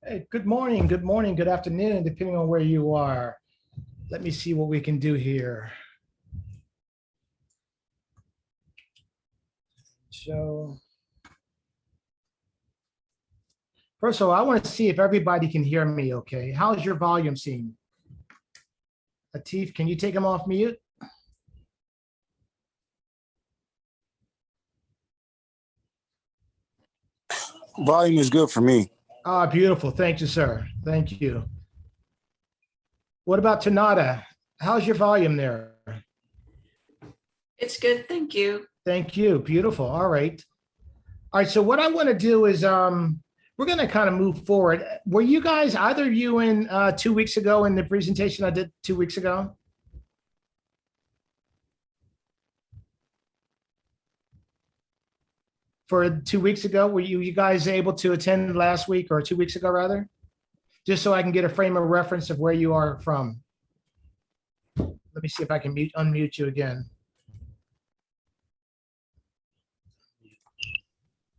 Hey, good morning, good afternoon, depending on where you are. Let me see what we can do here. So, first of all, I want to see if everybody can hear me okay. How's your volume seem? Atif, can you take him off mute? Volume is good for me. Ah, beautiful. Thank you, sir. Thank you. What about Tanada? How's your volume there? It's good, thank you. Thank you. Beautiful. All right. All right. So what I want to do is we're going to kind of move forward. Were you guys, either of you in 2 weeks ago in the presentation I did 2 weeks ago? For 2 weeks ago, were you guys able to attend last week or 2 weeks ago rather? Just so I can get a frame of reference of where you are from. Let me see if I can unmute you again.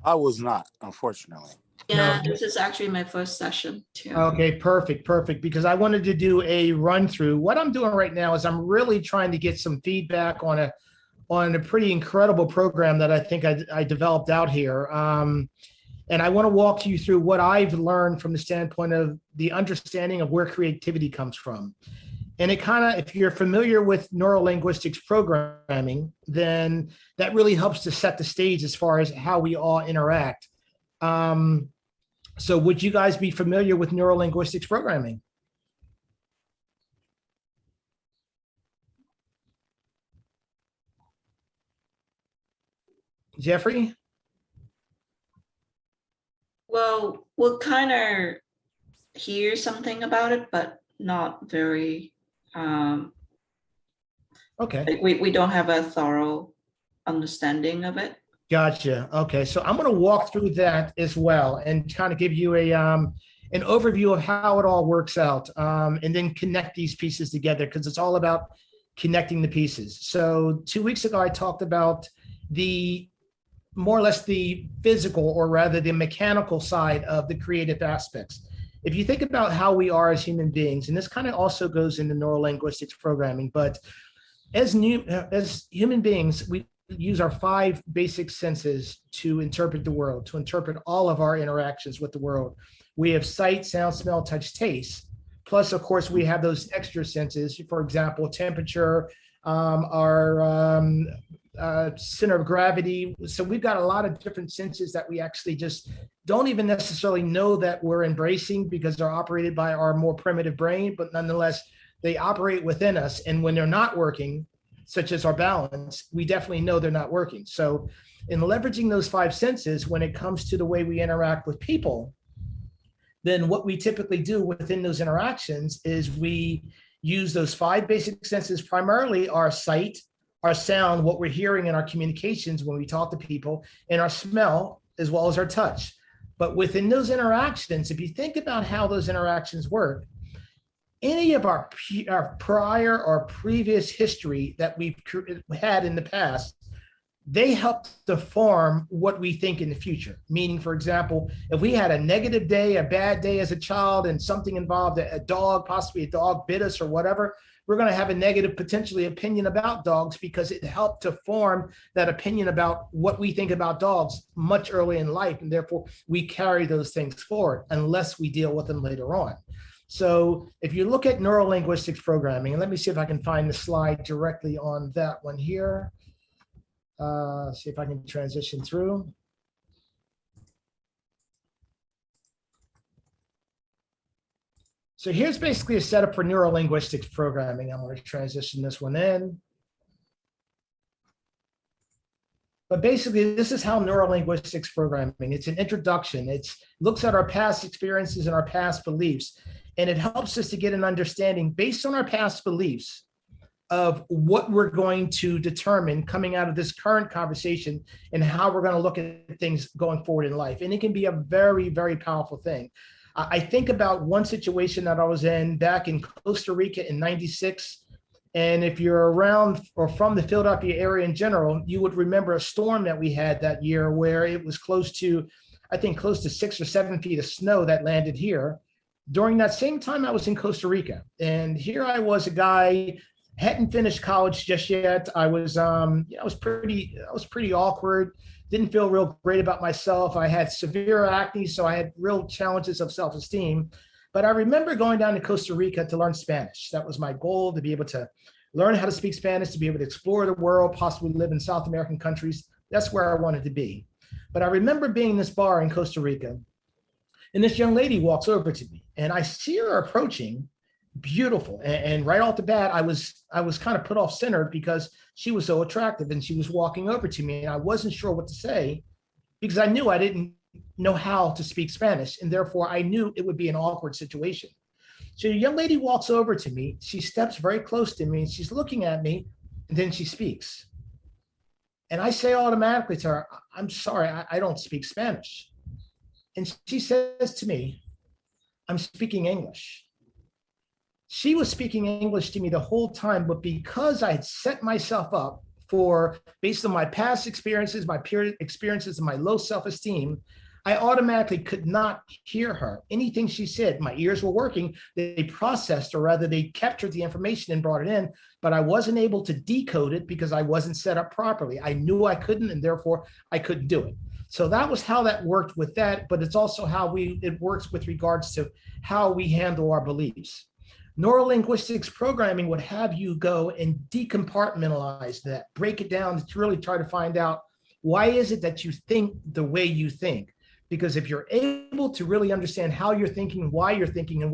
I was not, unfortunately. Yeah, No. this is actually my first session too. Okay, perfect, perfect. Because I wanted to do a run through. What I'm doing right now is I'm really trying to get some feedback on a pretty incredible program that I think I developed out here. And I want to walk you through what I've learned from the standpoint of the understanding of where creativity comes from. And it kind of, if you're familiar with Neuro-Linguistics programming, then that really helps to set the stage as far as how we all interact. So would you guys be familiar with Neuro-Linguistics programming? Jeffrey? Well, we'll kind of hear something about it, but not very, Okay. like we don't have a thorough understanding of it. Gotcha. Okay. So I'm going to walk through that as well and kind of give you an overview of how it all works out, and then connect these pieces together because it's all about connecting the pieces. So 2 weeks ago, I talked about more or less the physical, or rather the mechanical side of the creative aspects. If you think about how we are as human beings, and this kind of also goes into Neuro-Linguistics programming, but as human beings, we use our 5 basic senses to interpret the world, to interpret all of our interactions with the world. We have sight, sound, smell, touch, taste. Plus, of course, we have those extra senses, for example, temperature, our center of gravity. So we've got a lot of different senses that we actually just don't even necessarily know that we're embracing because they're operated by our more primitive brain, but nonetheless, they operate within us. And when they're not working, such as our balance, we definitely know they're not working. So in leveraging those 5 senses, when it comes to the way we interact with people, then what we typically do within those interactions is we use those 5 basic senses, primarily our sight, our sound, what we're hearing in our communications when we talk to people, and our smell, as well as our touch. But within those interactions, if you think about how those interactions work, any of our prior or previous history that we've had in the past, they help to form what we think in the future. Meaning, for example, if we had a negative day, a bad day as a child, and something involved a dog, possibly a dog bit us or whatever, we're going to have a negative, potentially, opinion about dogs because it helped to form that opinion about what we think about dogs much early in life. And therefore, we carry those things forward unless we deal with them later on. So if you look at Neuro-Linguistics programming, and let me see if I can find the slide directly on that one here. See if I can transition through. So here's basically a setup for Neuro-Linguistics programming. I'm going to transition this one in. But basically, this is how Neuro-Linguistics programming, it's an introduction. It looks at our past experiences and our past beliefs, and it helps us to get an understanding based on our past beliefs of what we're going to determine coming out of this current conversation and how we're going to look at things going forward in life. And it can be a very, very powerful thing. I think about one situation that I was in back in Costa Rica in '96. And if you're around or from the Philadelphia area in general, you would remember a storm that we had that year where it was close to I think, close to 6 or 7 feet of snow that landed here. During that same time, I was in Costa Rica. And here I was, a guy, hadn't finished college just yet. I was pretty awkward. Didn't feel real great about myself. I had severe acne, so I had real challenges of self-esteem. But I remember going down to Costa Rica to learn Spanish. That was my goal, to be able to learn how to speak Spanish, to be able to explore the world, possibly live in South American countries. That's where I wanted to be. But I remember being in this bar in Costa Rica, and this young lady walks over to me, and I see her approaching, beautiful. And right off the bat, I was kind of put off center because she was so attractive, and she was walking over to me, and I wasn't sure what to say because I knew I didn't know how to speak Spanish, and therefore I knew it would be an awkward situation. So a young lady walks over to me, she steps very close to me, and she's looking at me, and then she speaks. And I say automatically to her, I'm sorry, I don't speak Spanish. And she says to me, I'm speaking English. She was speaking English to me the whole time, but because I had set myself up based on my past experiences, my period experiences, and my low self-esteem, I automatically could not hear her. Anything she said, my ears were working, they processed, or rather they captured the information and brought it in, but I wasn't able to decode it because I wasn't set up properly. I knew I couldn't, and therefore I couldn't do it. So that was how that worked with that, but it's also how it works with regards to how we handle our beliefs. Neurolinguistics programming would have you go and decompartmentalize that, break it down to really try to find out, why is it that you think the way you think? Because if you're able to really understand how you're thinking, why you're thinking, and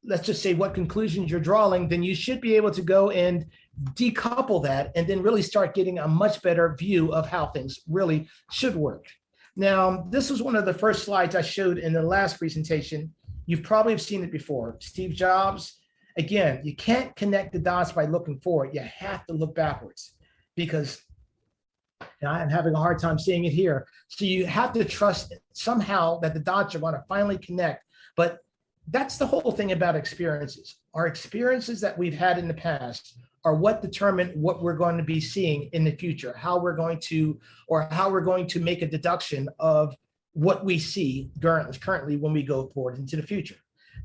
let's just say what conclusions you're drawing, then you should be able to go and decouple that and then really start getting a much better view of how things really should work. Now, this was one of the first slides I showed in the last presentation. You've probably seen it before. Steve Jobs, again, you can't connect the dots by looking forward. You have to look backwards because I'm having a hard time seeing it here. So you have to trust somehow that the dots are going to finally connect. But that's the whole thing about experiences. Our experiences that we've had in the past are what determine what we're going to be seeing in the future, how we're going to make a deduction of what we see currently when we go forward into the future.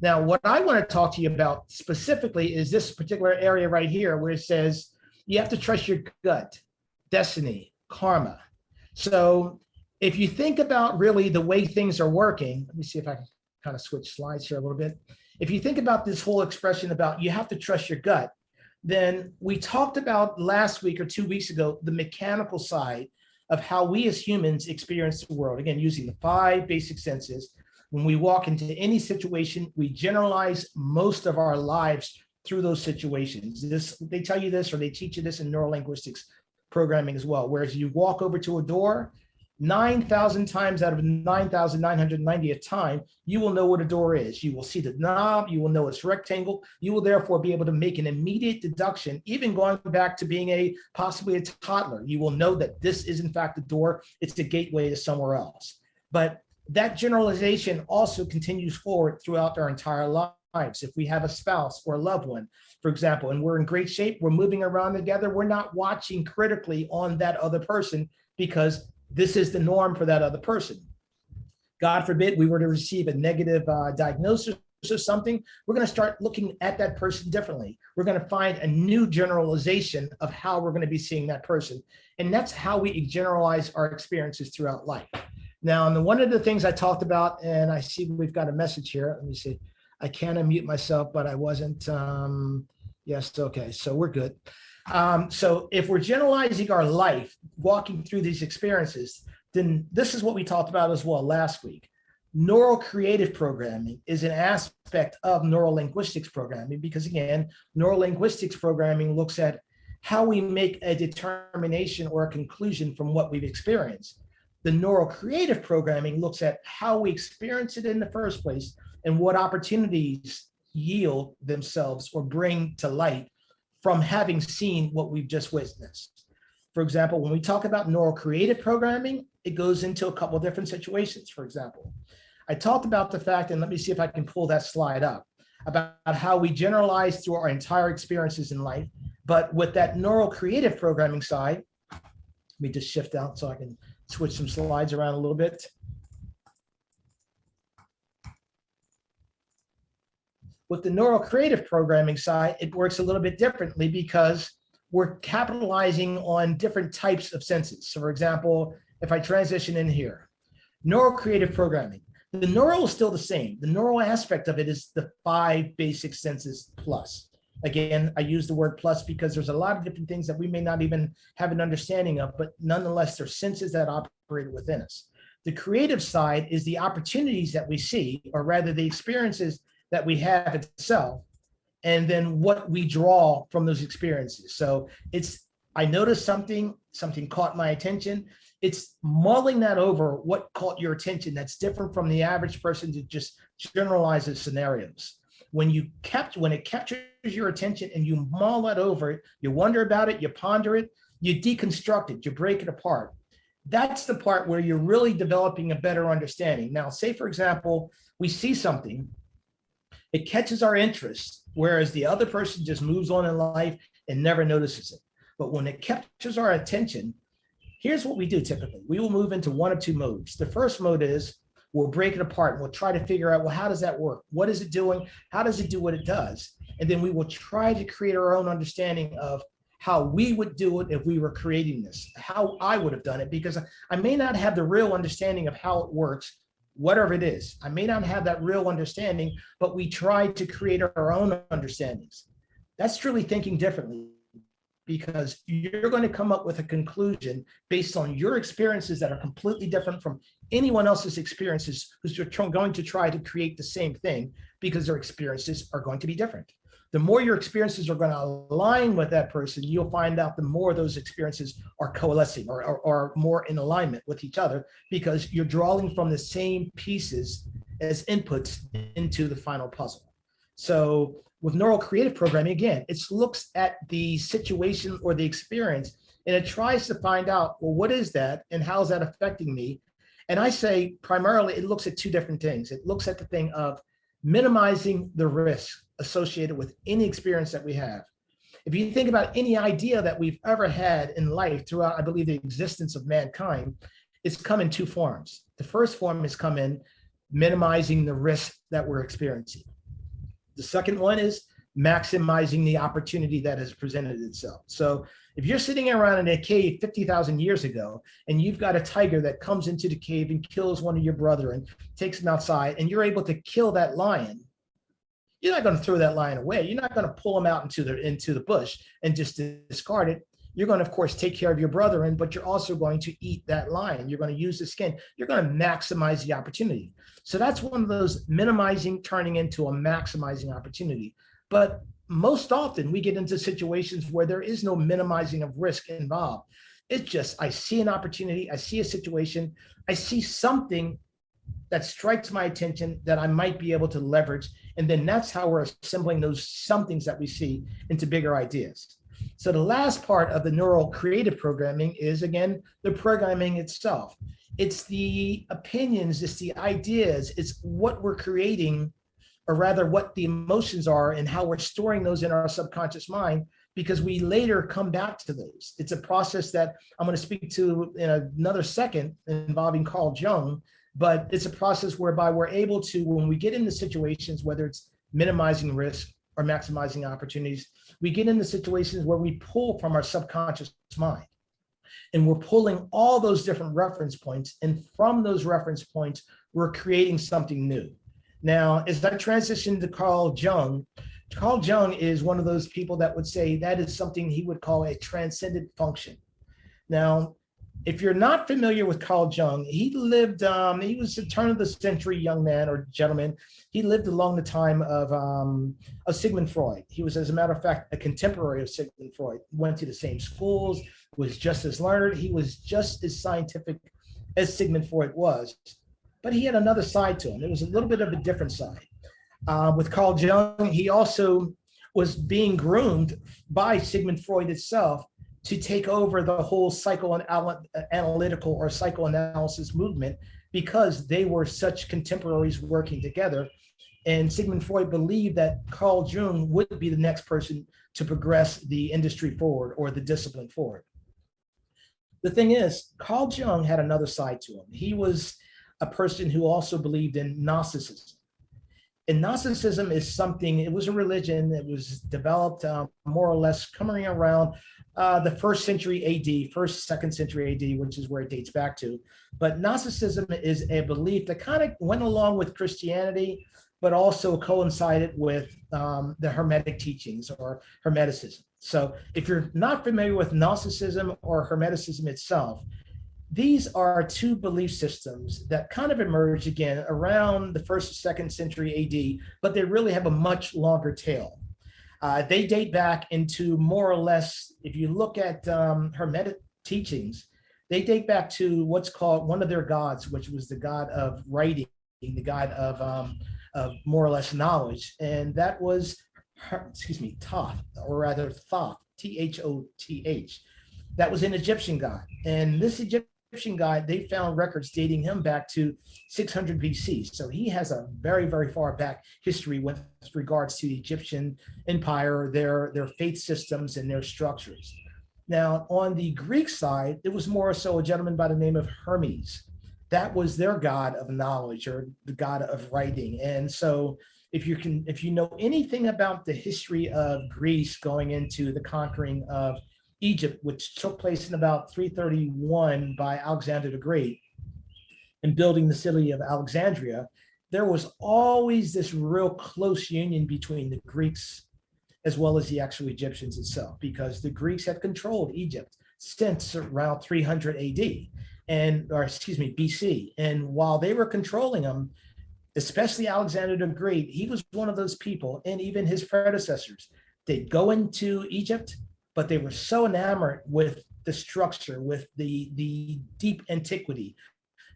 Now, what I want to talk to you about specifically is this particular area right here where it says you have to trust your gut, destiny, karma. So if you think about really the way things are working, let me see if I can kind of switch slides here a little bit. If you think about this whole expression about you have to trust your gut, then we talked about last week or 2 weeks ago, the mechanical side of how we as humans experience the world. Again, using the 5 basic senses. When we walk into any situation, we generalize most of our lives through those situations. They tell you this, or they teach you this in Neurolinguistics programming as well. Whereas you walk over to a door, 9,000 times out of 9,990th time, you will know what a door is. You will see the knob, you will know it's rectangle. You will therefore be able to make an immediate deduction, even going back to being possibly a toddler. You will know that this is in fact the door, it's the gateway to somewhere else. But that generalization also continues forward throughout our entire lives. If we have a spouse or a loved one, for example, and we're in great shape, we're moving around together, we're not watching critically on that other person because this is the norm for that other person. God forbid we were to receive a negative diagnosis or something, we're going to start looking at that person differently. We're going to find a new generalization of how we're going to be seeing that person. And that's how we generalize our experiences throughout life. Now, and one of the things I talked about, and I see we've got a message here. Let me see. I can unmute myself, but I wasn't. Yes, okay, so we're good. So if we're generalizing our life, walking through these experiences, then this is what we talked about as well last week. Neuro-creative programming is an aspect of neurolinguistics programming because, again, neurolinguistics programming looks at how we make a determination or a conclusion from what we've experienced. The neuro-creative programming looks at how we experience it in the first place and what opportunities yield themselves or bring to light from having seen what we've just witnessed. For example, when we talk about neuro-creative programming, it goes into a couple of different situations. For example, I talked about the fact, and let me see if I can pull that slide up, about how we generalize through our entire experiences in life. But with that neuro-creative programming side, let me just shift out so I can switch some slides around a little bit. With the neurocreative programming side, it works a little bit differently because we're capitalizing on different types of senses. So for example, if I transition in here, neurocreative programming, the neural is still the same. The neural aspect of it is the 5 basic senses plus. Again, I use the word plus because there's a lot of different things that we may not even have an understanding of, but nonetheless, they're senses that operate within us. The creative side is the opportunities that we see, or rather the experiences that we have itself, and then what we draw from those experiences. So it's, I noticed something caught my attention. It's mulling that over, what caught your attention that's different from the average person that just generalizes scenarios. When it captures your attention and you mull that over it, you wonder about it, you ponder it, you deconstruct it, you break it apart. That's the part where you're really developing a better understanding. Now, say for example, we see something, it catches our interest, whereas the other person just moves on in life and never notices it. But when it captures our attention, here's what we do typically. We will move into one of two modes. The first mode is we'll break it apart and we'll try to figure out, well, how does that work? What is it doing? How does it do what it does? And then we will try to create our own understanding of how we would do it if we were creating this, how I would have done it, because I may not have the real understanding of how it works, whatever it is. I may not have that real understanding, but we try to create our own understandings. That's truly thinking differently, because you're going to come up with a conclusion based on your experiences that are completely different from anyone else's experiences who's going to try to create the same thing, because their experiences are going to be different. The more your experiences are going to align with that person, you'll find out the more those experiences are coalescing or more in alignment with each other, because you're drawing from the same pieces as inputs into the final puzzle. So with neural creative programming, again, it looks at the situation or the experience and it tries to find out, well, what is that and how is that affecting me? And I say primarily it looks at two different things. It looks at the thing of minimizing the risk associated with any experience that we have. If you think about any idea that we've ever had in life throughout, I believe, the existence of mankind, it's come in two forms. The first form has come in minimizing the risk that we're experiencing. The second one is maximizing the opportunity that has presented itself. So if you're sitting around in a cave 50,000 years ago, and you've got a tiger that comes into the cave and kills one of your brother and takes him outside, and you're able to kill that lion, you're not going to throw that lion away. You're not going to pull him out into the bush and just discard it. You're going to, of course, take care of your brother, but you're also going to eat that lion. You're going to use the skin. You're going to maximize the opportunity. So that's one of those minimizing turning into a maximizing opportunity. But most often we get into situations where there is no minimizing of risk involved. It's just, I see an opportunity, I see a situation, I see something that strikes my attention that I might be able to leverage. And then that's how we're assembling those somethings that we see into bigger ideas. So the last part of the neural creative programming is, again, the programming itself. It's the opinions, it's the ideas, it's what we're creating, or rather what the emotions are and how we're storing those in our subconscious mind, because we later come back to those. It's a process that I'm going to speak to in another second involving Carl Jung, but it's a process whereby we're able to, when we get into situations, whether it's minimizing risk or maximizing opportunities, we get into situations where we pull from our subconscious mind. And we're pulling all those different reference points. And from those reference points, we're creating something new. Now, as I transition to Carl Jung is one of those people that would say that is something he would call a transcendent function. Now, if you're not familiar with Carl Jung, he lived, he was a turn of the century young man or gentleman. He lived along the time of Sigmund Freud. He was, as a matter of fact, a contemporary of Sigmund Freud, went to the same schools, was just as learned. He was just as scientific as Sigmund Freud was, but he had another side to him. It was a little bit of a different side. With Carl Jung, he also was being groomed by Sigmund Freud itself to take over the whole psychoanalytical or psychoanalysis movement, because they were such contemporaries working together. And Sigmund Freud believed that Carl Jung would be the next person to progress the industry forward or the discipline forward. The thing is, Carl Jung had another side to him. He was a person who also believed in Gnosticism. And Gnosticism is something, it was a religion that was developed more or less coming around the first century AD, second century AD, which is where it dates back to. But Gnosticism is a belief that kind of went along with Christianity, but also coincided with the Hermetic teachings or Hermeticism. So if you're not familiar with Gnosticism or Hermeticism itself, these are two belief systems that kind of emerged again around the first or second century AD, but they really have a much longer tail. They date back into more or less, if you look at Hermetic teachings, they date back to what's called one of their gods, which was the god of writing, the god of more or less knowledge. And that was, Thoth, or rather Thoth, Thoth. That was an Egyptian god. And this Egyptian god, they found records dating him back to 600 BC. So he has a very, very far back history with regards to the Egyptian empire, their faith systems and their structures. Now, on the Greek side, it was more so a gentleman by the name of Hermes. That was their god of knowledge, or the god of writing. And so if you know anything about the history of Greece going into the conquering of Egypt, which took place in about 331 by Alexander the Great, and building the city of Alexandria, there was always this real close union between the Greeks as well as the actual Egyptians itself, because the Greeks had controlled Egypt since around 300 AD, BC. And while they were controlling them, especially Alexander the Great, he was one of those people, and even his predecessors, they'd go into Egypt, but they were so enamored with the structure, with the deep antiquity.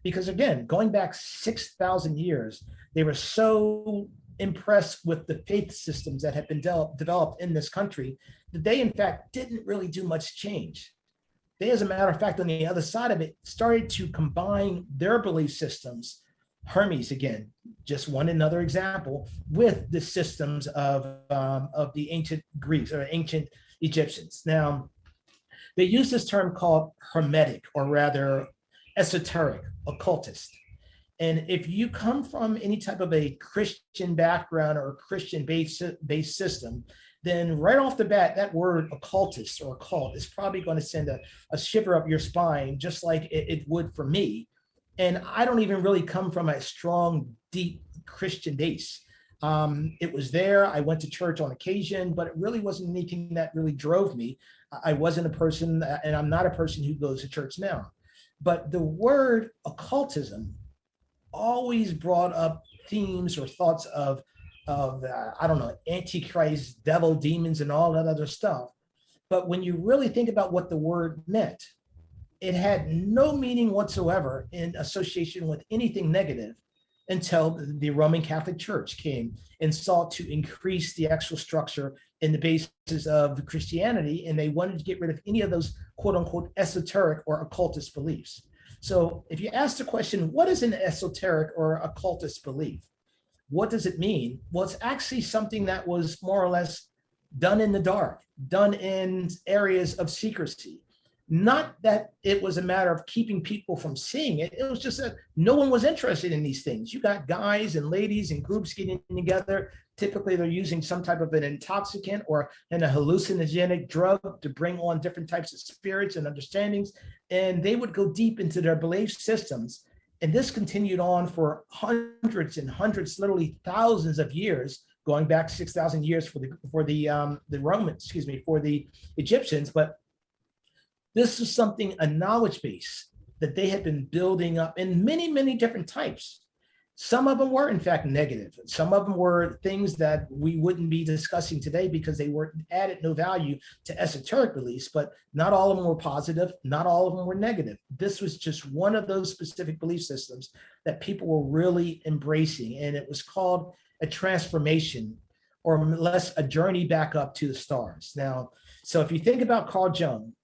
Because again, going back 6,000 years, they were so impressed with the faith systems that had been developed in this country that they, in fact, didn't really do much change. They, as a matter of fact, on the other side of it, started to combine their belief systems, Hermes again, just another example, with the systems of the ancient Greeks or ancient Egyptians. Now, they use this term called hermetic, or rather esoteric, occultist. And if you come from any type of a Christian background or Christian-based system, then right off the bat, that word occultist or occult is probably going to send a shiver up your spine, just like it would for me. And I don't even really come from a strong, deep Christian base. It was there. I went to church on occasion, but it really wasn't anything that really drove me. I wasn't a person, and I'm not a person who goes to church now. But the word occultism always brought up themes or thoughts of I don't know, antichrist, devil, demons, and all that other stuff. But when you really think about what the word meant, it had no meaning whatsoever in association with anything negative until the Roman Catholic Church came and sought to increase the actual structure and the basis of Christianity. And they wanted to get rid of any of those quote unquote esoteric or occultist beliefs. So if you ask the question, what is an esoteric or occultist belief? What does it mean? Well, it's actually something that was more or less done in the dark, done in areas of secrecy. Not that it was a matter of keeping people from seeing it. It was just that no one was interested in these things. You got guys and ladies and groups getting together. Typically, they're using some type of an intoxicant or a hallucinogenic drug to bring on different types of spirits and understandings. And they would go deep into their belief systems. And this continued on for hundreds and hundreds, literally thousands of years, going back 6,000 years for the Egyptians. But this is something, a knowledge base that they had been building up in many, many different types. Some of them were, in fact, negative. Some of them were things that we wouldn't be discussing today because they were added no value to esoteric beliefs, but not all of them were positive. Not all of them were negative. This was just one of those specific belief systems that people were really embracing. And it was called a transformation, or less a journey back up to the stars. Now, so if you think about Carl Jung,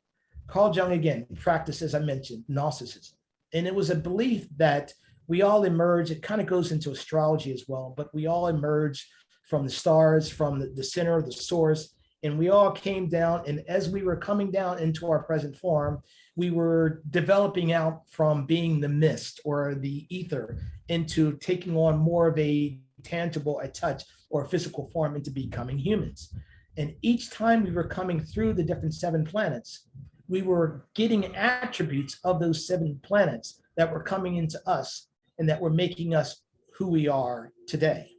again, practiced, as I mentioned, Gnosticism. And it was a belief that we all emerge, it kind of goes into astrology as well, but we all emerge from the stars, from the center, the source, and we all came down. And as we were coming down into our present form, we were developing out from being the mist or the ether into taking on more of a tangible, a touch, or a physical form into becoming humans. And each time we were coming through the different 7 planets, we were getting attributes of those 7 planets that were coming into us and that were making us who we are today.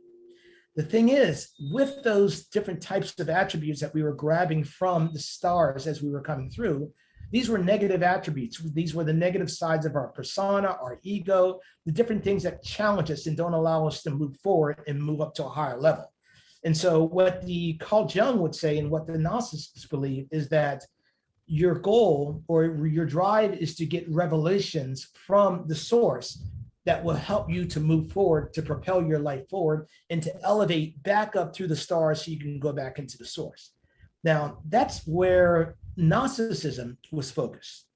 The thing is, with those different types of attributes that we were grabbing from the stars as we were coming through, these were negative attributes. These were the negative sides of our persona, our ego, the different things that challenge us and don't allow us to move forward and move up to a higher level. And so what the Carl Jung would say and what the Gnostics believe is that your goal or your drive is to get revelations from the source that will help you to move forward, to propel your life forward, and to elevate back up through the stars so you can go back into the source. Now, that's where Gnosticism was focused.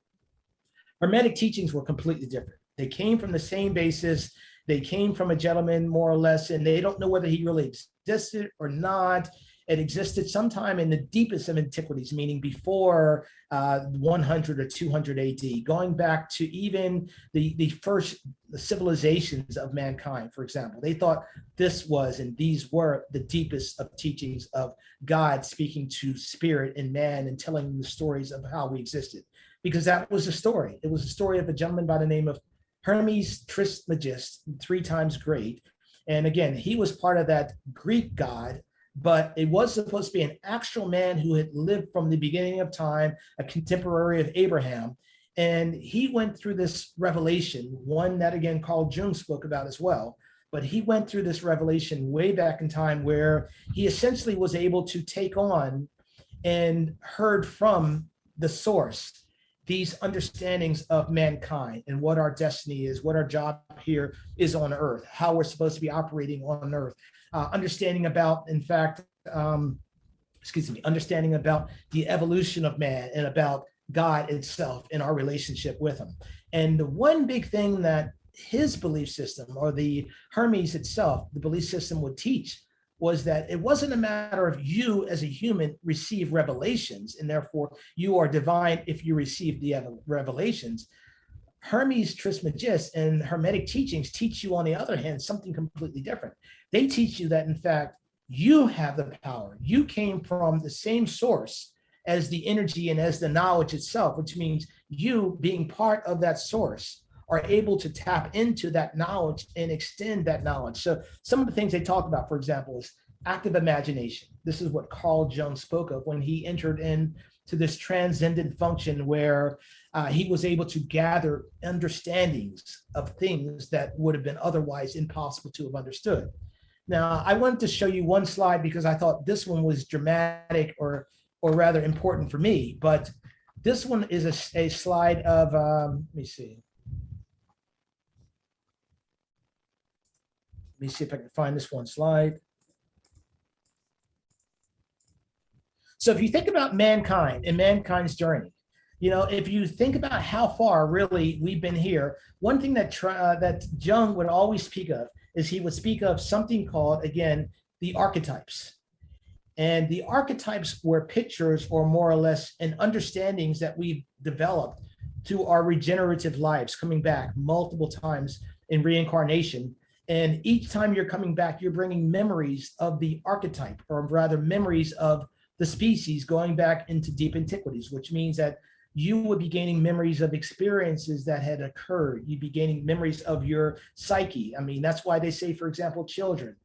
Hermetic teachings were completely different. They came from the same basis. They came from a gentleman, more or less, and they don't know whether he really existed or not. It existed sometime in the deepest of antiquities, meaning before 100 or 200 AD, going back to even the first civilizations of mankind, for example. They thought this was and these were the deepest of teachings of God speaking to spirit and man and telling them the stories of how we existed, because that was the story. It was a story of a gentleman by the name of Hermes Trismegistus, 3 times great. And again, he was part of that Greek god, but it was supposed to be an actual man who had lived from the beginning of time, a contemporary of Abraham. And he went through this revelation, one that, again, Carl Jung spoke about as well. But he went through this revelation way back in time where he essentially was able to take on and heard from the source these understandings of mankind and what our destiny is, what our job here is on earth, how we're supposed to be operating on earth, understanding about, in fact, understanding about the evolution of man and about God itself and our relationship with him. And the one big thing that his belief system, or the Hermes itself, the belief system would teach, was that it wasn't a matter of you as a human receive revelations and therefore you are divine if you receive the revelations. Hermes Trismegistus and Hermetic teachings teach you, on the other hand, something completely different. They teach you that, in fact, you have the power. You came from the same source as the energy and as the knowledge itself, which means you, being part of that source, are able to tap into that knowledge and extend that knowledge. So some of the things they talk about, for example, is active imagination. This is what Carl Jung spoke of when he entered into this transcendent function where he was able to gather understandings of things that would have been otherwise impossible to have understood. Now, I wanted to show you one slide because I thought this one was dramatic or rather important for me, but this one is a slide of, let me see. Let me see if I can find this one slide. So if you think about mankind and mankind's journey, if you think about how far really we've been here, one thing that Jung would always speak of is he would speak of something called, again, the archetypes. And the archetypes were pictures, or more or less, and understandings that we've developed through our regenerative lives, coming back multiple times in reincarnation. And each time you're coming back, you're bringing memories of the archetype, or rather memories of the species going back into deep antiquities, which means that you would be gaining memories of experiences that had occurred. You'd be gaining memories of your psyche. I mean, that's why they say, for example, children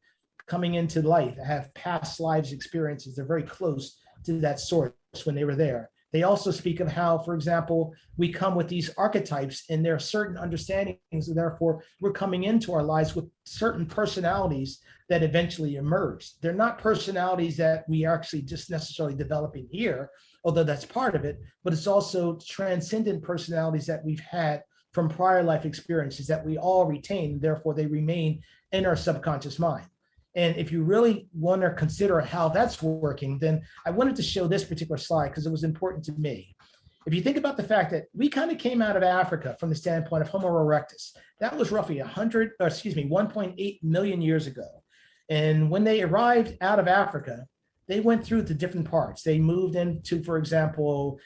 coming into life have past lives experiences. They're very close to that source when they were there. They also speak of how, for example, we come with these archetypes and there are certain understandings, and therefore we're coming into our lives with certain personalities that eventually emerge. They're not personalities that we are actually just necessarily developing here, although that's part of it, but it's also transcendent personalities that we've had from prior life experiences that we all retain, therefore they remain in our subconscious mind. And if you really want to consider how that's working, then I wanted to show this particular slide because it was important to me. If you think about the fact that we kind of came out of Africa from the standpoint of Homo erectus, that was roughly 1.8 million years ago. And when they arrived out of Africa, they went through the different parts. They moved into, for example,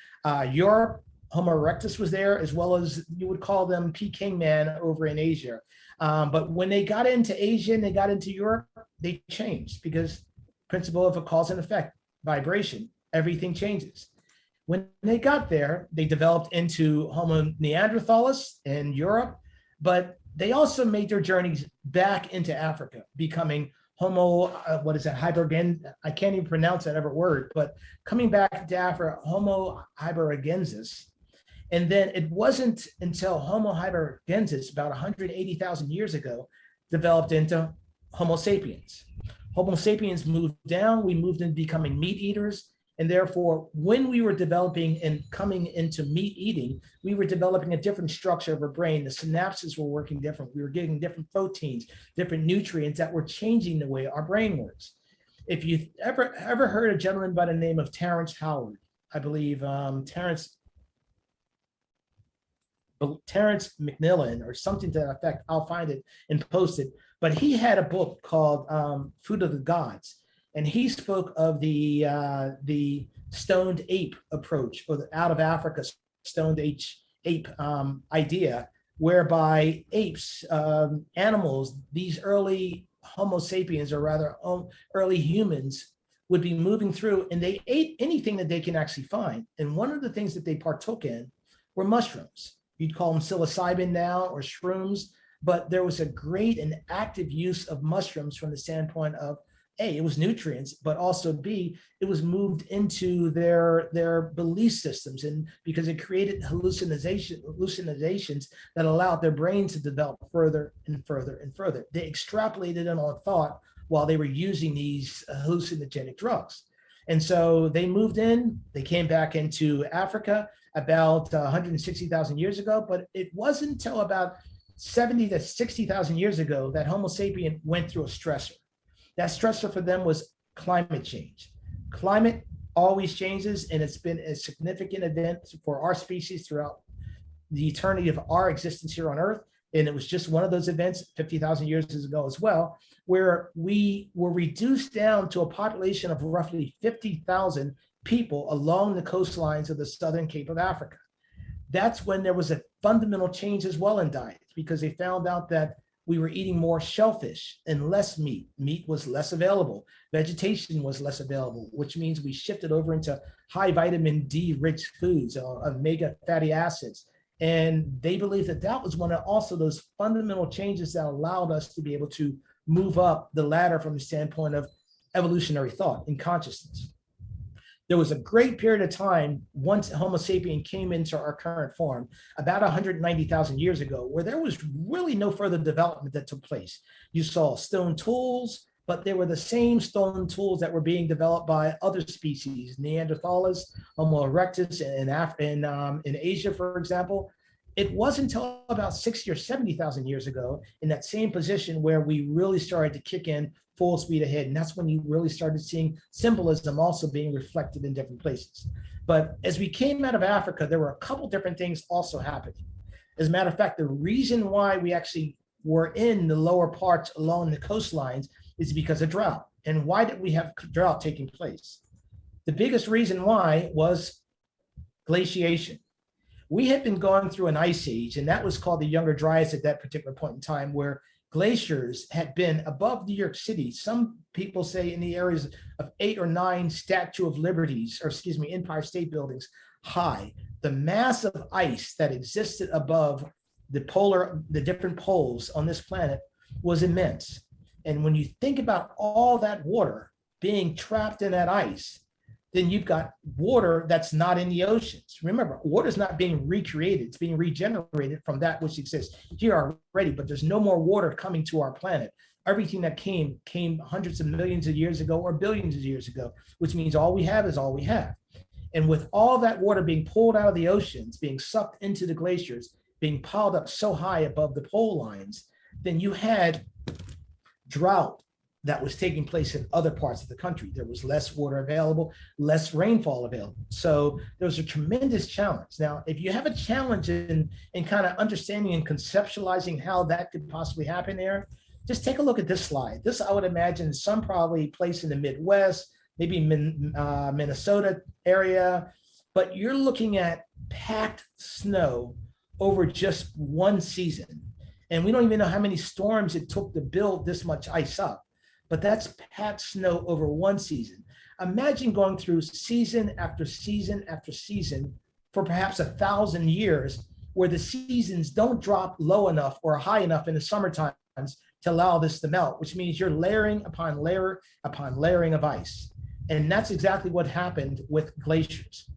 Europe, Homo erectus was there, as well as you would call them Peking man over in Asia. But when they got into Asia and they got into Europe, they changed because principle of a cause and effect, vibration, everything changes. When they got there, they developed into Homo neanderthalis in Europe, but they also made their journeys back into Africa, becoming Homo, what is that, I can't even pronounce that ever word, but coming back to Africa, Homo heidelbergensis. And then it wasn't until Homo heidelbergensis, about 180,000 years ago, developed into Homo sapiens. Homo sapiens moved down, we moved into becoming meat eaters. And therefore, when we were developing and coming into meat eating, we were developing a different structure of our brain. The synapses were working different. We were getting different proteins, different nutrients that were changing the way our brain works. If you ever heard a gentleman by the name of Terrence Howard, I believe Terrence McMillan or something to that effect, I'll find it and post it. But he had a book called Food of the Gods. And he spoke of the stoned ape approach, or the out of Africa stoned ape idea, whereby apes, animals, these early Homo sapiens, or rather early humans, would be moving through, and they ate anything that they can actually find. And one of the things that they partook in were mushrooms. You'd call them psilocybin now, or shrooms, but there was a great and active use of mushrooms from the standpoint of, A, it was nutrients, but also B, it was moved into their belief systems, and because it created hallucinations that allowed their brains to develop further and further and further. They extrapolated it on thought while they were using these hallucinogenic drugs. And so they moved in, they came back into Africa about 160,000 years ago, but it wasn't until about 70 to 60,000 years ago that Homo sapien went through a stressor. That stressor for them was climate change. Climate always changes, and it's been a significant event for our species throughout the eternity of our existence here on Earth. And it was just one of those events 50,000 years ago as well, where we were reduced down to a population of roughly 50,000 people along the coastlines of the southern Cape of Africa. That's when there was a fundamental change as well in diet, because they found out that we were eating more shellfish and less meat. Meat was less available. Vegetation was less available, which means we shifted over into high vitamin D rich foods, omega fatty acids. And they believe that that was one of also those fundamental changes that allowed us to be able to move up the ladder from the standpoint of evolutionary thought and consciousness. There was a great period of time once Homo sapien came into our current form, about 190,000 years ago, where there was really no further development that took place. You saw stone tools, but they were the same stone tools that were being developed by other species, Neanderthals, Homo erectus in Asia, for example. It wasn't until about 60 or 70,000 years ago in that same position where we really started to kick in full speed ahead. And that's when you really started seeing symbolism also being reflected in different places. But as we came out of Africa, there were a couple different things also happening. As a matter of fact, the reason why we actually were in the lower parts along the coastlines is because of drought. And why did we have drought taking place? The biggest reason why was glaciation. We had been going through an ice age, and that was called the Younger Dryas at that particular point in time, where glaciers had been above New York City. Some people say in the areas of 8 or 9 Statue of Liberties, or excuse me, Empire State Buildings high. The mass of ice that existed above the different poles on this planet was immense. And when you think about all that water being trapped in that ice, then you've got water that's not in the oceans. Remember, water is not being recreated, it's being regenerated from that which exists here already, but there's no more water coming to our planet. Everything that came hundreds of millions of years ago or billions of years ago, which means all we have is all we have. And with all that water being pulled out of the oceans, being sucked into the glaciers, being piled up so high above the pole lines, then you had drought that was taking place in other parts of the country. There was less water available, less rainfall available. So there was a tremendous challenge. Now, if you have a challenge in kind of understanding and conceptualizing how that could possibly happen there, just take a look at this slide. This, I would imagine, some probably place in the Midwest, maybe Minnesota area. but you're looking at packed snow over just one season. And we don't even know how many storms it took to build this much ice up, but that's packed snow over one season. Imagine going through season after season after season for perhaps 1,000 years, where the seasons don't drop low enough or high enough in the summer times to allow this to melt, which means you're layering upon layer upon layering of ice. And that's exactly what happened with glaciers.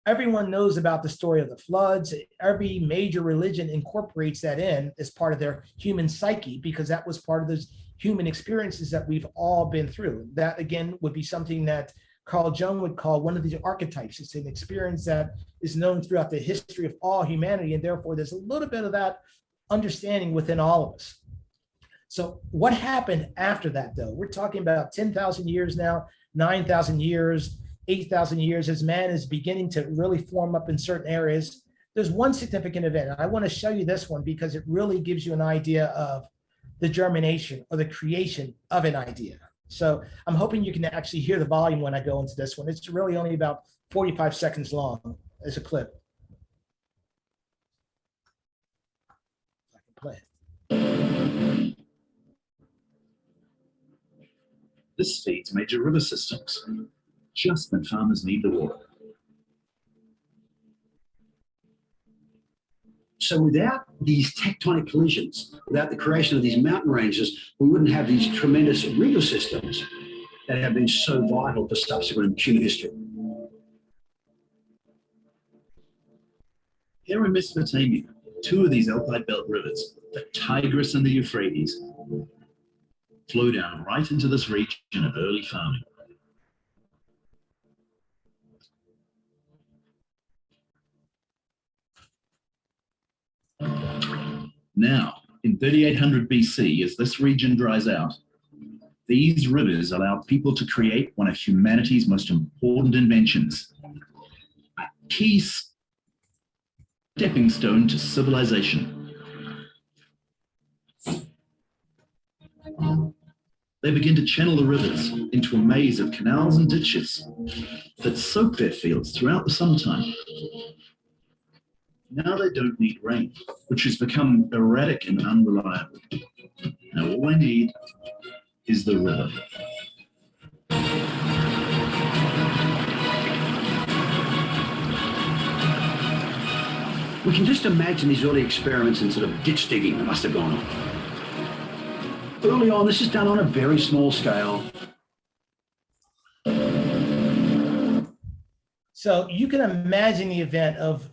Everyone knows about the story of the floods. Every major religion incorporates that in as part of their human psyche, because that was part of those human experiences that we've all been through. That, again, would be something that Carl Jung would call one of these archetypes. It's an experience that is known throughout the history of all humanity, and therefore there's a little bit of that understanding within all of us. So what happened after that, though? We're talking about 10,000 years now, 9,000 years, 8,000 years, as man is beginning to really form up in certain areas. There's one significant event. I want to show you this one because it really gives you an idea of the germination or the creation of an idea. So I'm hoping you can actually hear the volume when I go into this one. It's really only about 45 seconds long as a clip. I can play it. This feeds major river systems, just when farmers need the water. So without these tectonic collisions, without the creation of these mountain ranges, we wouldn't have these tremendous river systems that have been so vital for subsequent human history. Here in Mesopotamia, two of these Alpine belt rivers, the Tigris and the Euphrates, flow down right into this region of early farming. Now, in 3800 BC, as this region dries out, these rivers allow people to create one of humanity's most important inventions, a key stepping stone to civilization. They begin to channel the rivers into a maze of canals and ditches that soak their fields throughout the summertime. Now they don't need rain, which has become erratic and unreliable. Now all they need is the river. We can just imagine these early experiments in sort of ditch digging that must have gone on. Early on, this is done on a very small scale. So you can imagine the event of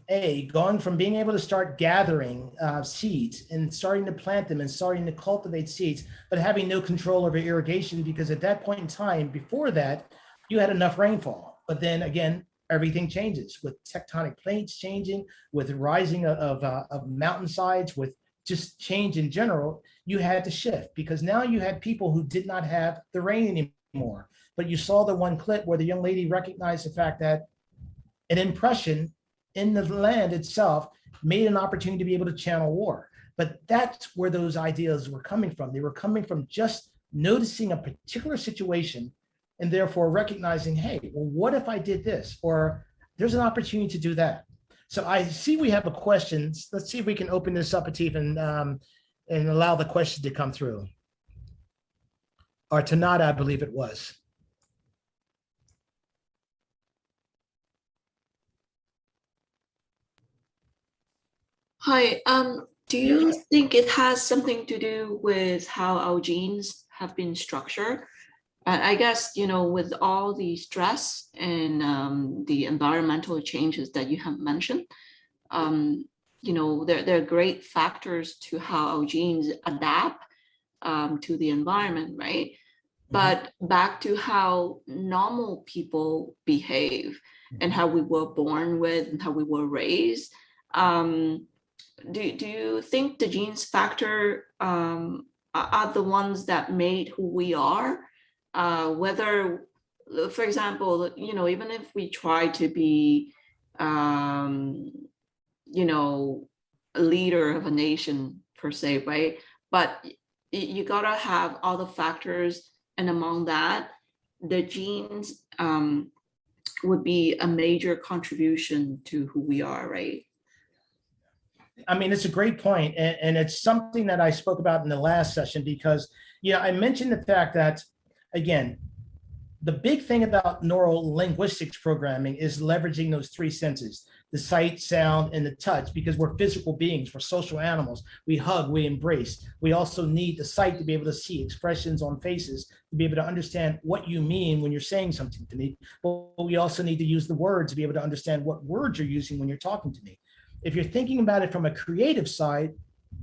going from being able to start gathering seeds and starting to plant them and starting to cultivate seeds, but having no control over irrigation, because at that point in time, before that, you had enough rainfall. But then again, everything changes with tectonic plates changing, with rising of mountainsides, with just change in general. You had to shift because now you had people who did not have the rain anymore. But you saw the one clip where the young lady recognized the fact that an impression in the land itself made an opportunity to be able to channel war. But that's where those ideas were coming from. They were coming from just noticing a particular situation and therefore recognizing, hey, well, what if I did this? Or there's an opportunity to do that. So I see we have a question. Let's see if we can open this up, Atif, and allow the question to come through. Or Tanada, I believe it was. Hi, do you think it has something to do with how our genes have been structured? I guess, with all the stress and the environmental changes that you have mentioned, there are great factors to how our genes adapt to the environment, right? Mm-hmm. But back to how normal people behave and how we were born with and how we were raised, do you think the genes factor are the ones that made who we are? Whether, for example, even if we try to be, a leader of a nation per se, right? But you gotta have all the factors, and among that, the genes would be a major contribution to who we are, right? I mean, it's a great point, and it's something that I spoke about in the last session because, I mentioned the fact that, again, the big thing about neuro-linguistics programming is leveraging those three senses, the sight, sound, and the touch, because we're physical beings, we're social animals. We hug, we embrace. We also need the sight to be able to see expressions on faces, to be able to understand what you mean when you're saying something to me. But we also need to use the words to be able to understand what words you're using when you're talking to me. If you're thinking about it from a creative side,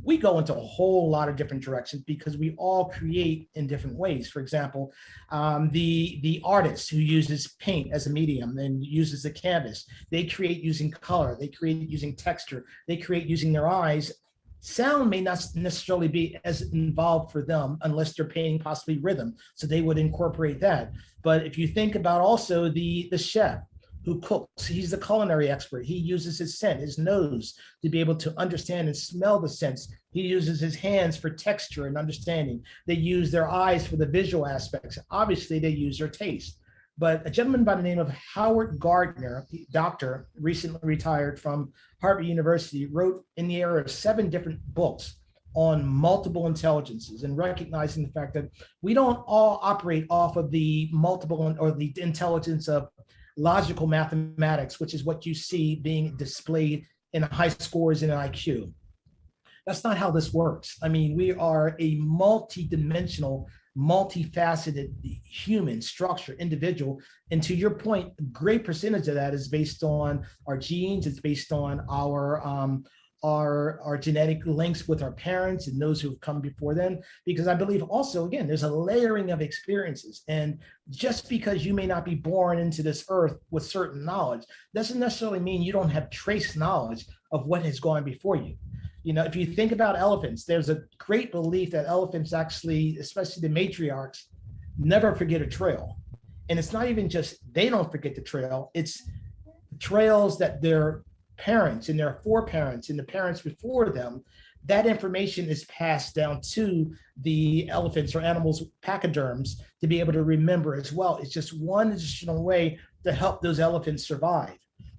we go into a whole lot of different directions because we all create in different ways. For example, the artist who uses paint as a medium and uses the canvas, they create using color, they create using texture, they create using their eyes. Sound may not necessarily be as involved for them unless they're painting possibly rhythm, so they would incorporate that. But if you think about also the chef who cooks, he's the culinary expert. He uses his scent, his nose, to be able to understand and smell the scents. He uses his hands for texture and understanding. They use their eyes for the visual aspects. Obviously, they use their taste. But a gentleman by the name of Howard Gardner, doctor, recently retired from Harvard University, wrote in the area of 7 different books on multiple intelligences and recognizing the fact that we don't all operate off of the multiple or the intelligence of logical mathematics, which is what you see being displayed in high scores in IQ. That's not how this works. I mean, we are a multi-dimensional, multifaceted human structure, individual. And to your point, a great percentage of that is based on our genes. It's based on our genetic links with our parents and those who have come before them. Because I believe also, again, there's a layering of experiences. And just because you may not be born into this earth with certain knowledge, doesn't necessarily mean you don't have trace knowledge of what has gone before you. If you think about elephants, there's a great belief that elephants actually, especially the matriarchs, never forget a trail. And it's not even just they don't forget the trail, it's trails that their parents and their foreparents and the parents before them, that information is passed down to the elephants or animals, pachyderms, to be able to remember as well. It's just one additional way to help those elephants survive.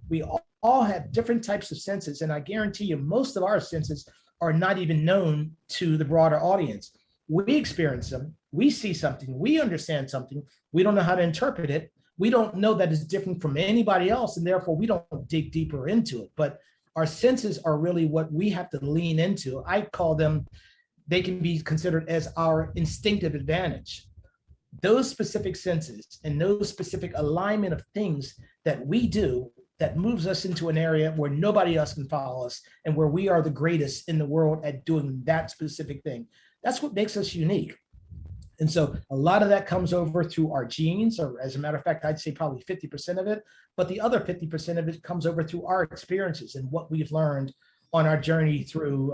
We all have different types of senses, and I guarantee you most of our senses are not even known to the broader audience. We experience them, we see something, we understand something, we don't know how to interpret it, we don't know that it's different from anybody else, and therefore we don't dig deeper into it. But our senses are really what we have to lean into. I call them, they can be considered as our instinctive advantage. Those specific senses and those specific alignment of things that we do that moves us into an area where nobody else can follow us and where we are the greatest in the world at doing that specific thing. That's what makes us unique. And so a lot of that comes over through our genes, or as a matter of fact, I'd say probably 50% of it, but the other 50% of it comes over through our experiences and what we've learned on our journey through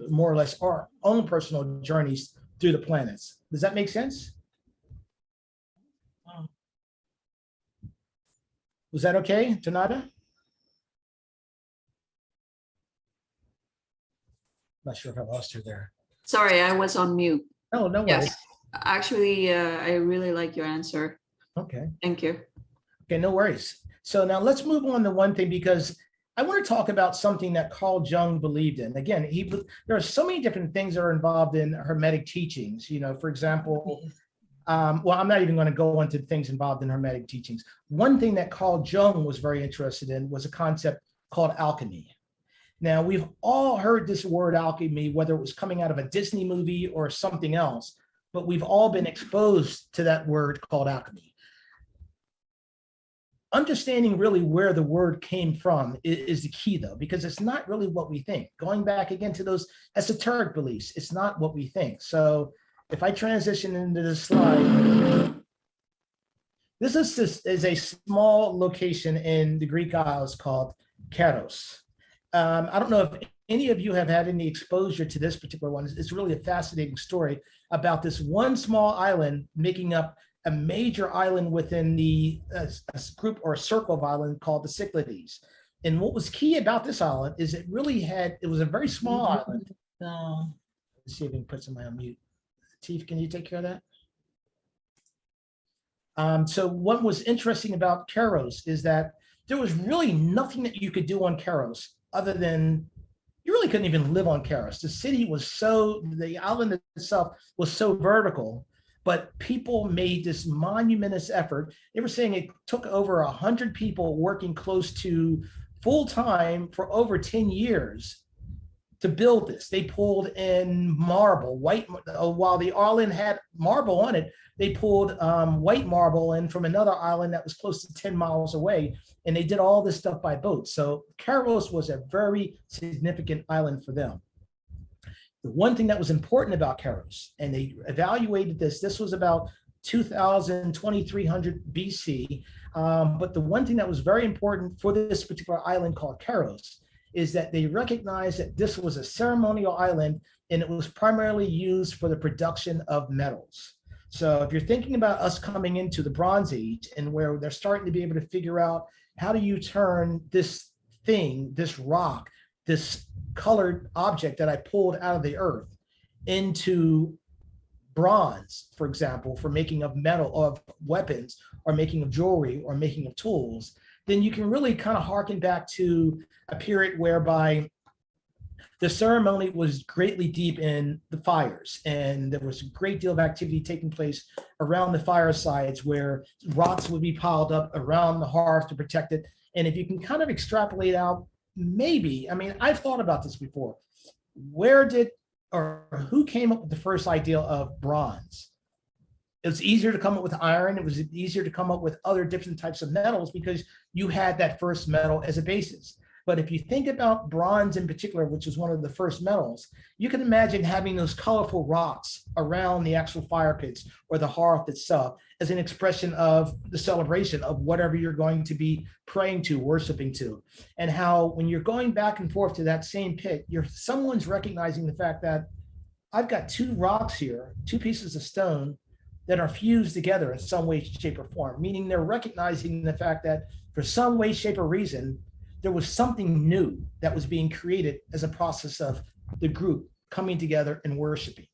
more or less our own personal journeys through the planets. Does that make sense? Was that okay, Tanada? Not sure if I lost her there. Sorry, I was on mute. No worries. Yes, actually, I really like your answer. Okay. Thank you. Okay, no worries. So now let's move on to one thing, because I want to talk about something that Carl Jung believed in. Again, there are so many different things that are involved in Hermetic teachings. For example, well, I'm not even going to go into things involved in Hermetic teachings. One thing that Carl Jung was very interested in was a concept called alchemy. Now, we've all heard this word alchemy, whether it was coming out of a Disney movie or something else, but we've all been exposed to that word called alchemy. Understanding really where the word came from is the key, though, because it's not really what we think. Going back again to those esoteric beliefs, it's not what we think. So if I transition into this slide, this is a small location in the Greek Isles called Keros. I don't know if any of you have had any exposure to this particular one. It's really a fascinating story about this one small island making up a major island within the a group or a circle of island called the Cyclades. And what was key about this island is it was a very small island. Let's see if I can put somebody on mute. Tiff, can you take care of that? So what was interesting about Keros is that there was really nothing that you could do on Keros other than you really couldn't even live on Keros. The city was the island itself was so vertical, but people made this monumentous effort. They were saying it took over 100 people working close to full time for over 10 years to build this. They pulled in marble, while the island had marble on it, they pulled white marble in from another island that was close to 10 miles away. And they did all this stuff by boat. So Keros was a very significant island for them. The one thing that was important about Keros, and they evaluated this was about 2300 BC. But the one thing that was very important for this particular island called Keros is that they recognized that this was a ceremonial island and it was primarily used for the production of metals. So if you're thinking about us coming into the Bronze Age and where they're starting to be able to figure out how do you turn this thing, this rock, this colored object that I pulled out of the earth into bronze, for example, for making of metal, of weapons, or making of jewelry, or making of tools, then you can really kind of harken back to a period whereby the ceremony was greatly deep in the fires, and there was a great deal of activity taking place around the firesides where rocks would be piled up around the hearth to protect it. And if you can kind of extrapolate out, maybe, I mean, I've thought about this before. Who came up with the first idea of bronze? It was easier to come up with iron. It was easier to come up with other different types of metals because you had that first metal as a basis. But if you think about bronze in particular, which was one of the first metals, you can imagine having those colorful rocks around the actual fire pits or the hearth itself as an expression of the celebration of whatever you're going to be praying to, worshiping to. And how when you're going back and forth to that same pit, someone's recognizing the fact that I've got two rocks here, two pieces of stone that are fused together in some way, shape, or form, meaning they're recognizing the fact that for some way, shape, or reason, there was something new that was being created as a process of the group coming together and worshiping.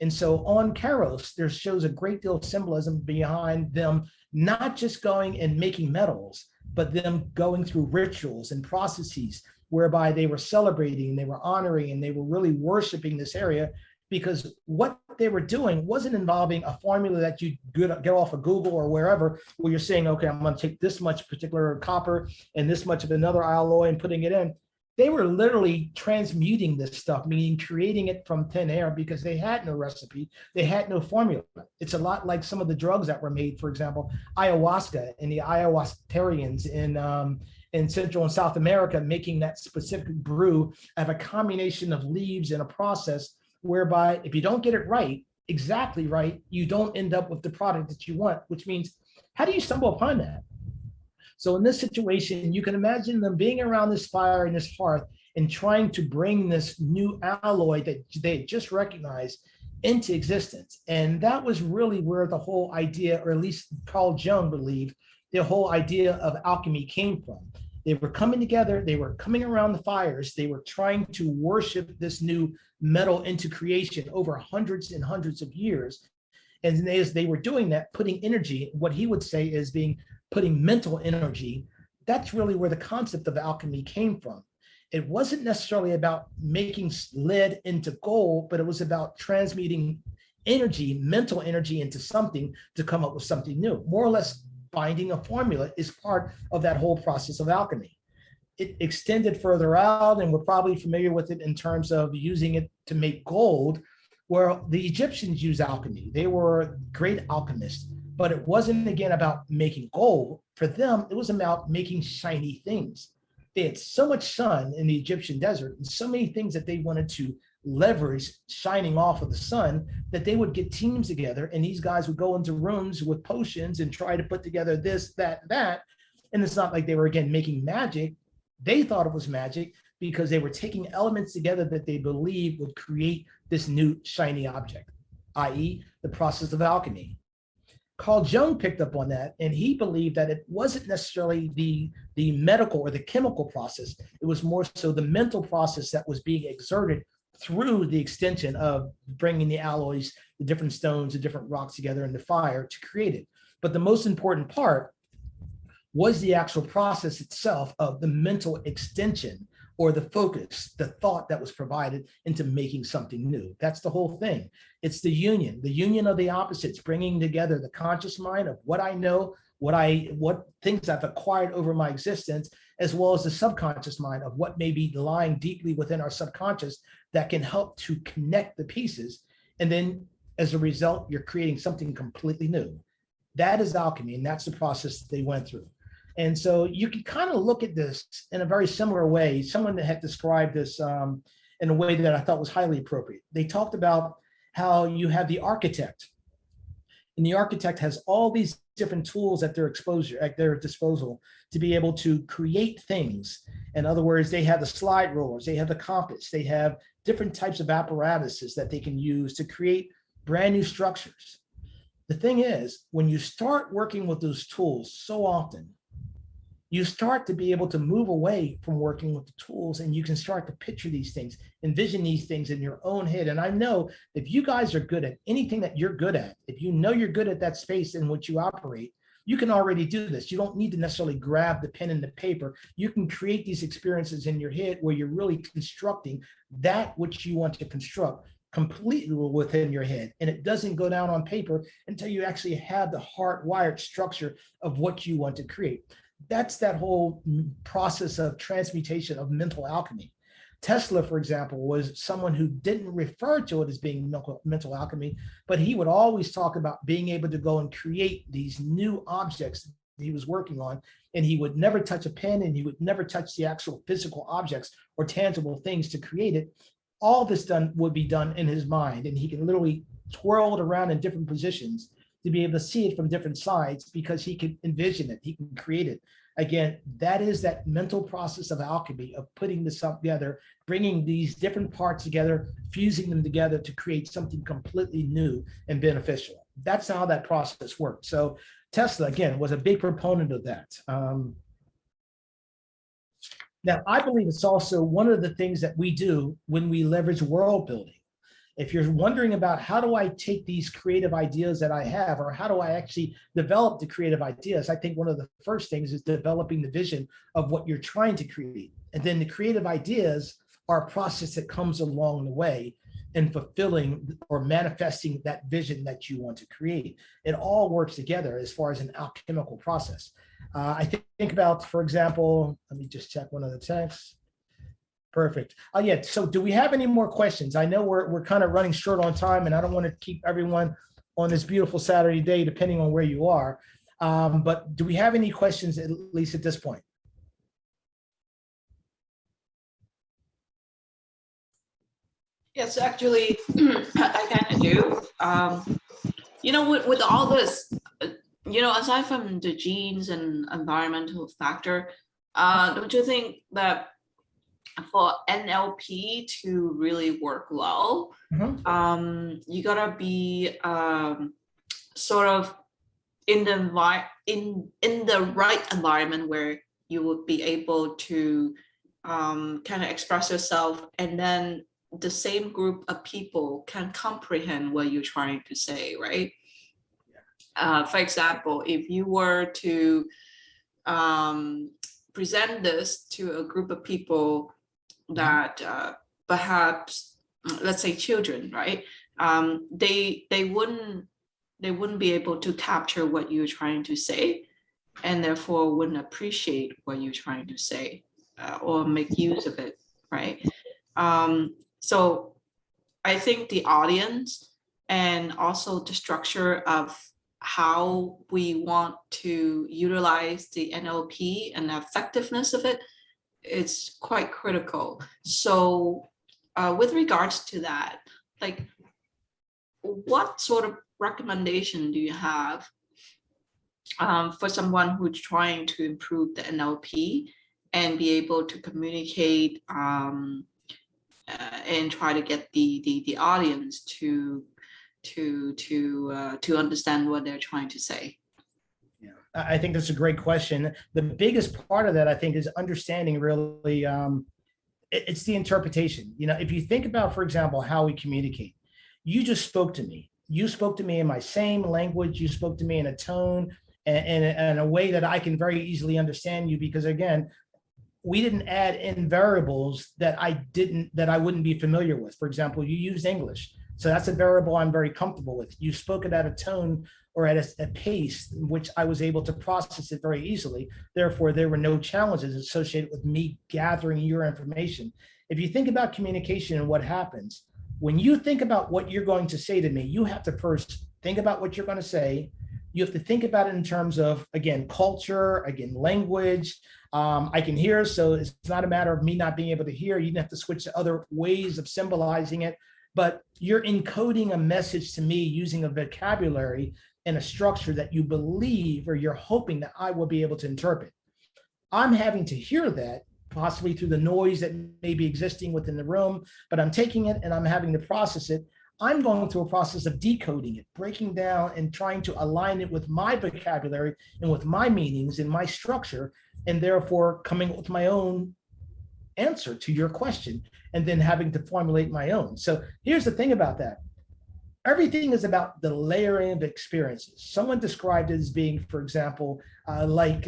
And so on Keros, there shows a great deal of symbolism behind them, not just going and making metals, but them going through rituals and processes whereby they were celebrating, they were honoring, and they were really worshiping this area, because what they were doing wasn't involving a formula that you get off of Google or wherever, where you're saying, okay, I'm going to take this much particular copper and this much of another alloy and putting it in. They were literally transmuting this stuff, meaning creating it from thin air, because they had no recipe, they had no formula. It's a lot like some of the drugs that were made, for example, ayahuasca and the ayahuascarians in Central and South America, making that specific brew of a combination of leaves and a process whereby if you don't get it right, exactly right, you don't end up with the product that you want, which means, how do you stumble upon that? So in this situation, you can imagine them being around this fire and this hearth and trying to bring this new alloy that they had just recognized into existence. And that was really where the whole idea, or at least Carl Jung believed, the whole idea of alchemy came from. They were coming together, they were coming around the fires, they were trying to worship this new metal into creation over hundreds and hundreds of years. And as they were doing that, putting energy, what he would say is putting mental energy, that's really where the concept of alchemy came from. It wasn't necessarily about making lead into gold, but it was about transmuting energy, mental energy, into something to come up with something new. More or less, finding a formula is part of that whole process of alchemy. It extended further out, and we're probably familiar with it in terms of using it to make gold, where the Egyptians used alchemy. They were great alchemists, but it wasn't, again, about making gold. For them, it was about making shiny things. They had so much sun in the Egyptian desert and so many things that they wanted to leverage shining off of the sun, that they would get teams together, and these guys would go into rooms with potions and try to put together this, that, that. And it's not like they were, again, making magic. They thought it was magic because they were taking elements together that they believed would create this new shiny object, i.e. the process of alchemy. Carl Jung picked up on that, and he believed that it wasn't necessarily the medical or the chemical process. It was more so the mental process that was being exerted through the extension of bringing the alloys, the different stones, the different rocks together in the fire to create it. But the most important part was the actual process itself of the mental extension or the focus, the thought that was provided into making something new. That's the whole thing. It's the union of the opposites, bringing together the conscious mind of what I know, what things I've acquired over my existence, as well as the subconscious mind of what may be lying deeply within our subconscious that can help to connect the pieces. And then as a result, you're creating something completely new. That is alchemy, and that's the process that they went through. And so you can kind of look at this in a very similar way. Someone that had described this in a way that I thought was highly appropriate. They talked about how you have the architect, and the architect has all these different tools at their disposal to be able to create things. In other words, they have the slide rulers, they have the compass, they have different types of apparatuses that they can use to create brand new structures. The thing is, when you start working with those tools so often, you start to be able to move away from working with the tools, and you can start to picture these things, envision these things in your own head. And I know if you guys are good at anything that you're good at, if you know you're good at that space in which you operate, you can already do this. You don't need to necessarily grab the pen and the paper. You can create these experiences in your head where you're really constructing that which you want to construct completely within your head. And it doesn't go down on paper until you actually have the hardwired structure of what you want to create. That's that whole process of transmutation of mental alchemy. Tesla, for example, was someone who didn't refer to it as being mental alchemy, but he would always talk about being able to go and create these new objects he was working on. And he would never touch a pen, and he would never touch the actual physical objects or tangible things to create it. All this would be done in his mind, and he can literally twirl it around in different positions to be able to see it from different sides, because he can envision it, he can create it. Again, that is that mental process of alchemy, of putting this up together, bringing these different parts together, fusing them together to create something completely new and beneficial. That's how that process works. So Tesla, again, was a big proponent of that. Now, I believe it's also one of the things that we do when we leverage world building. If you're wondering about how do I take these creative ideas that I have, or how do I actually develop the creative ideas, I think one of the first things is developing the vision of what you're trying to create. And then the creative ideas are a process that comes along the way in fulfilling or manifesting that vision that you want to create. It all works together as far as an alchemical process. I think about, for example, let me just check one of the texts. Perfect. Yeah. So do we have any more questions? I know we're kind of running short on time, and I don't want to keep everyone on this beautiful Saturday day, depending on where you are. But do we have any questions, at least at this point? Yes, actually, I kind of do. You know, with all this, you know, aside from the genes and environmental factor, don't you think that for NLP to really work well, you gotta be sort of in the right environment where you would be able to kind of express yourself, and then the same group of people can comprehend what you're trying to say, right? For example, if you were to present this to a group of people that perhaps, let's say children, right? They wouldn't be able to capture what you're trying to say, and therefore wouldn't appreciate what you're trying to say or make use of it, right? So I think the audience and also the structure of how we want to utilize the NLP and the effectiveness of it, it's quite critical. So with regards to that, like, what sort of recommendation do you have for someone who's trying to improve the NLP and be able to communicate and try to get the audience to understand what they're trying to say? I think that's a great question. The biggest part of that, I think, is understanding really, it's the interpretation. You know, if you think about, for example, how we communicate, you just spoke to me. you spoke to me in my same language. You spoke to me in a tone and a way that I can very easily understand you, because again, we didn't add in variables that I wouldn't be familiar with. For example, you used English. So that's a variable I'm very comfortable with. You spoke it at a tone or at a pace in which I was able to process it very easily. Therefore, there were no challenges associated with me gathering your information. If you think about communication and what happens, when you think about what you're going to say to me, you have to first think about what you're going to say. You have to think about it in terms of, again, culture, again, language. I can hear, so it's not a matter of me not being able to hear. You have to switch to other ways of symbolizing it, but you're encoding a message to me using a vocabulary and a structure that you believe or you're hoping that I will be able to interpret. I'm having to hear that, possibly through the noise that may be existing within the room, but I'm taking it and I'm having to process it. I'm going through a process of decoding it, breaking down and trying to align it with my vocabulary and with my meanings and my structure, and therefore coming up with my own answer to your question and then having to formulate my own. So here's the thing about that. Everything is about the layering of experiences. Someone described it as being, for example, like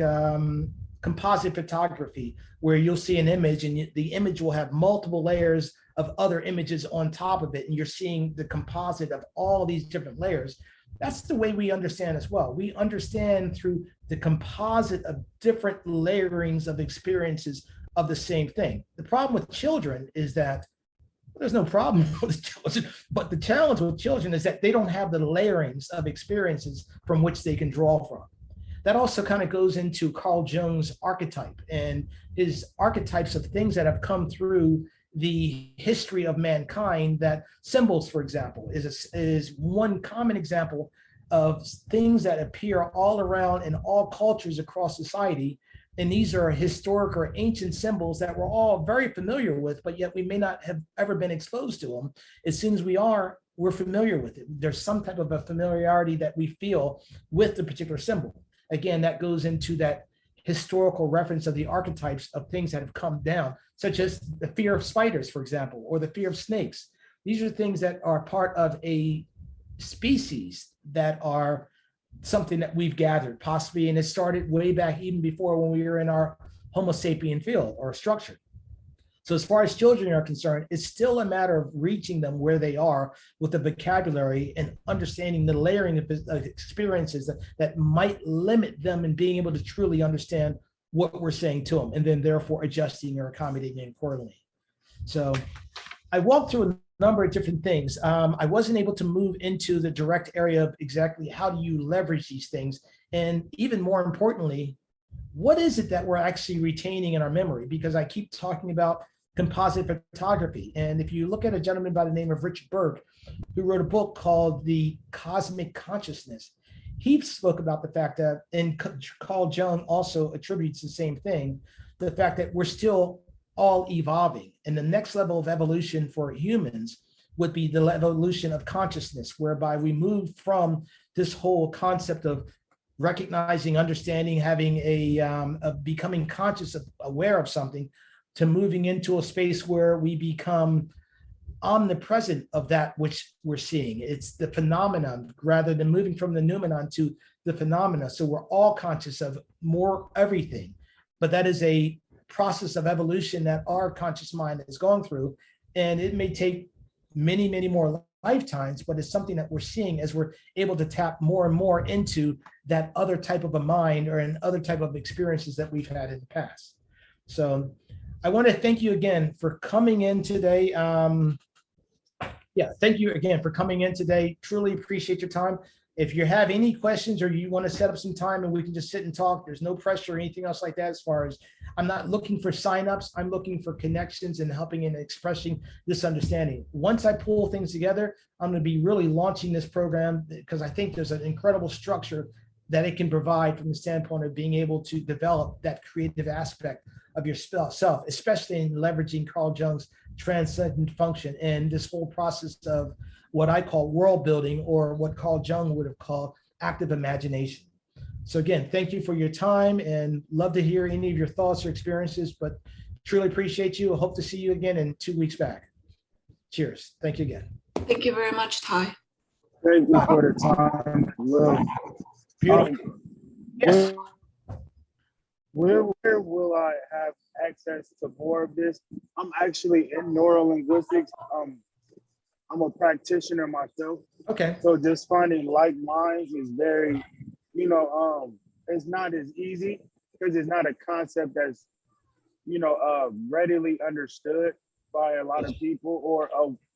composite photography, where you'll see an image and the image will have multiple layers of other images on top of it, and you're seeing the composite of all these different layers. That's the way we understand as well. We understand through the composite of different layerings of experiences of the same thing. The problem with children is that there's no problem with children, but the challenge with children is that they don't have the layerings of experiences from which they can draw from. That also kind of goes into Carl Jung's archetype and his archetypes of things that have come through the history of mankind. That symbols, for example, is one common example of things that appear all around in all cultures across society. And these are historic or ancient symbols that we're all very familiar with, but yet we may not have ever been exposed to them. As soon as we're familiar with it. There's some type of a familiarity that we feel with the particular symbol. Again, that goes into that historical reference of the archetypes of things that have come down, such as the fear of spiders, for example, or the fear of snakes. These are things that are part of a species that are something that we've gathered, possibly, and it started way back even before when we were in our Homo sapien field or structure. So as far as children are concerned, it's still a matter of reaching them where they are with the vocabulary and understanding the layering of experiences that might limit them in being able to truly understand what we're saying to them, and then therefore adjusting or accommodating accordingly. So I walked through a number of different things. I wasn't able to move into the direct area of exactly how do you leverage these things, and even more importantly, what is it that we're actually retaining in our memory? Because I keep talking about composite photography. And if you look at a gentleman by the name of Richard Burke, who wrote a book called The Cosmic Consciousness, he spoke about the fact that, and Carl Jung also attributes the same thing, the fact that we're still all evolving. And the next level of evolution for humans would be the evolution of consciousness, whereby we move from this whole concept of recognizing, understanding, having of becoming conscious of, aware of something, to moving into a space where we become omnipresent of that which we're seeing. It's the phenomenon rather than moving from the noumenon to the phenomena. So we're all conscious of more everything, but that is a process of evolution that our conscious mind is going through. And it may take many, many more lifetimes, but it's something that we're seeing as we're able to tap more and more into that other type of a mind or an other type of experiences that we've had in the past. So I want to thank you again for coming in today. Thank you again for coming in today. Truly appreciate your time. If you have any questions or you want to set up some time and we can just sit and talk, there's no pressure or anything else like that. As far as I'm not looking for signups, I'm looking for connections and helping and expressing this understanding. Once I pull things together, I'm going to be really launching this program because I think there's an incredible structure that it can provide from the standpoint of being able to develop that creative aspect of your self, especially in leveraging Carl Jung's Transcendent Function and this whole process of what I call world building, or what Carl Jung would have called active imagination. So again, thank you for your time and love to hear any of your thoughts or experiences, but truly appreciate you. I hope to see you again in 2 weeks back. Cheers. Thank you again. Thank you very much, Ty. Thank you for the time. Well, Beautiful. Yes. where will I have access to more of this? I'm actually in Neuro-Linguistics. I'm a practitioner myself. Okay. So just finding like minds is very, it's not as easy because it's not a concept that's, readily understood by a lot of people, or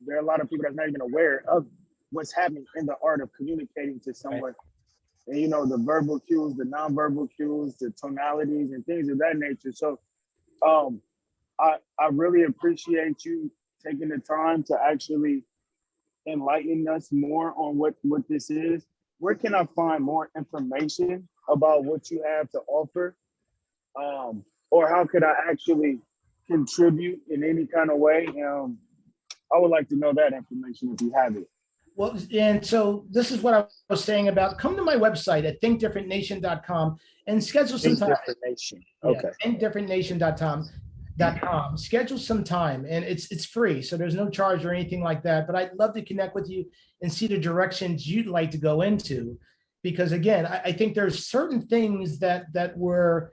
there are a lot of people that's not even aware of what's happening in the art of communicating to someone. And, the verbal cues, the nonverbal cues, the tonalities and things of that nature. So I really appreciate you taking the time to actually enlighten us more on what this is. Where can I find more information about what you have to offer? Or how could I actually contribute in any kind of way? I would like to know that information if you have it. Well, and so this is what I was saying about, come to my website at thinkdifferentnation.com and schedule some time. Nation. Okay. Yeah, thinkdifferentnation.com. Schedule some time, and it's free, so there's no charge or anything like that. But I'd love to connect with you and see the directions you'd like to go into, because again, I think there's certain things that we're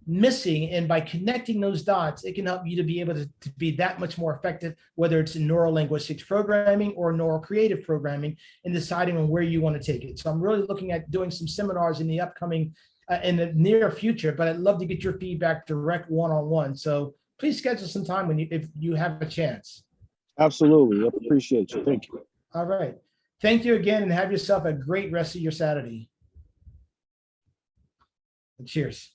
missing, and by connecting those dots, it can help you to be able to be that much more effective, whether it's in neuro-linguistics programming or neuro-creative programming, and deciding on where you want to take it. So I'm really looking at doing some seminars in the upcoming in the near future, but I'd love to get your feedback direct one-on-one. So please schedule some time if you have a chance. Absolutely. I appreciate you. Thank you. All right. Thank you again, and have yourself a great rest of your Saturday. Cheers.